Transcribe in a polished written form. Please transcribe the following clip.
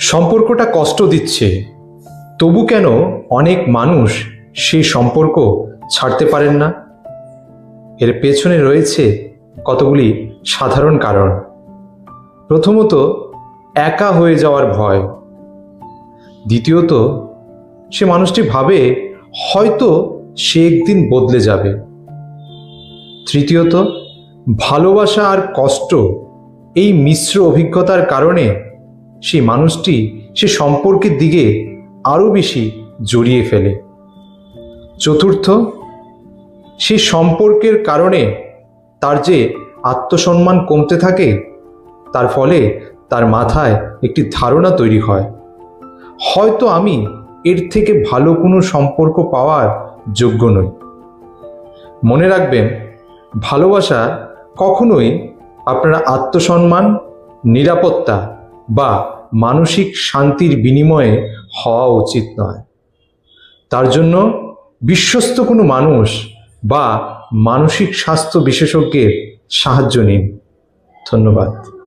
সম্পর্কটা কষ্ট দিচ্ছে, তবু কেন অনেক মানুষ সেই সম্পর্ক ছাড়তে পারেন না? এর পেছনে রয়েছে কতগুলি সাধারণ কারণ। প্রথমত, একা হয়ে যাওয়ার ভয়। দ্বিতীয়ত, সে মানুষটি ভাবে হয়তো সে একদিন বদলে যাবে। তৃতীয়ত, ভালোবাসা আর কষ্ট এই মিশ্র অভিজ্ঞতার কারণে সেই মানুষটি সে সম্পর্কের দিকে আরও বেশি জড়িয়ে ফেলে। চতুর্থ, সেই সম্পর্কের কারণে তার যে আত্মসম্মান কমতে থাকে, তার ফলে তার মাথায় একটি ধারণা তৈরি হয়, হয়তো আমি এর থেকে ভালো কোনো সম্পর্ক পাওয়ার যোগ্য নই। মনে রাখবেন, ভালোবাসা কখনোই আপনার আত্মসম্মান, নিরাপত্তা বা মানসিক শান্তির বিনিময়ে হওয়া উচিত নয়। তার জন্য বিশ্বস্ত কোনো মানুষ বা মানসিক স্বাস্থ্য বিশেষজ্ঞের সাহায্য নিন। ধন্যবাদ।